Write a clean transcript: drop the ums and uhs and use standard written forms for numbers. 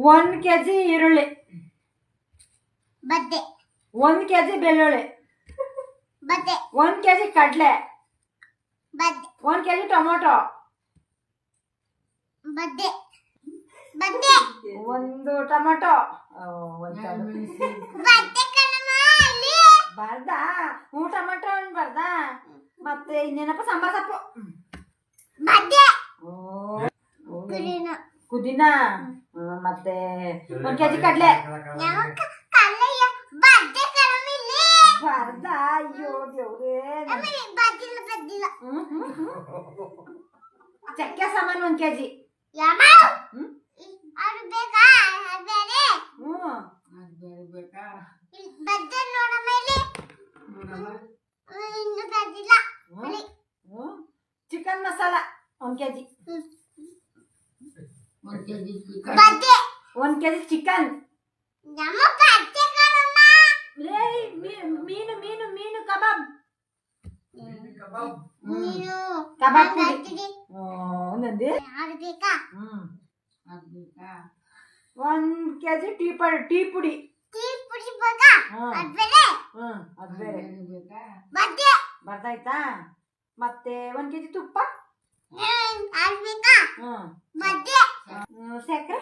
1 KG ಈರುಳ್ಳಿ, ಬದ್ದೆ 1 KG ಬೆಳ್ಳುಳ್ಳಿ, ಬದ್ದೆ 1 KG ಕಡಲೆ, ಬದ್ದೆ 1 ಕೆಜಿ ಟೊಮೊಟೊ, ಬದ್ದೆ ಬದ್ದೆ 1 ಟೊಮೊಟೊ, ಬದ್ದೆ ಕಣಮ್ಮ ಅಲ್ಲಿ ಬರ್ದ ಟೊಮೊಟೊ ಬರ್ದ. ಮತ್ತೆ ಇನ್ನೇನಪ್ಪ, ಸಾಂಬಾರ್ ಸೊಪ್ಪು, ಬದ್ದೆ ಪುದೀನ, ಮತ್ತೆ 1 ಕೆಜಿ ಕಡಲೆ ಕಲ್ಲಯ್ಯ ಬದ್ದೆ ಕಣಮ್ಮ ಇಲ್ಲಿ ಬರ್ದ. ಅಯ್ಯೋ ದೇವ್ರೇ, ಬದ್ದಿಲ್ಲ ಬದ್ದಿಲ್ಲ ಚಕ್ಕೆ ಸಾಮಾನು 1 ಕೆಜಿ. ಯಮ್ಮ ಅದು ಬೇಕಾ ಬೇರೆ ಬೇಕಾ? ಬದ್ದೆ ನೋಡಮ್ಮ ಇಲ್ಲಿ ಇನ್ನು ಬದ್ದಿಲ್ಲ ಚಿಕನ್ ಮಸಾಲ 1 ಕೆಜಿ, ಬದ್ದೆ 1 ಕೆಜಿ ಚಿಕನ್. ನಮ್ಮ ಬದ್ದೆ ಕಣಮ್ಮ ಮೀನು ಮೀನು ಮೀನು ಕಬಾಬ್, ನೀನು ಕಬಾಬ್ ಪುಡಿ ಬದ್ದಿಗೆ ಒಂದೊಂದು. ಅದು ಬೇಕಾ 1 ಕೆಜಿ ಟೀ ಪುಡಿ. ಟೀ ಪುಡಿ ಬೇಕಾ ಅದು ಬೇರೆ ಅದು ಬೇರೆ ಬದ್ದೆ ಬರ್ತಾಯ್ತಾ. ಮತ್ತೆ 1 ಕೆಜಿ ತುಪ್ಪ, ಅದು ಬೇಕಾ ಬದ್ದೆ ಸಕ್ಕರೆ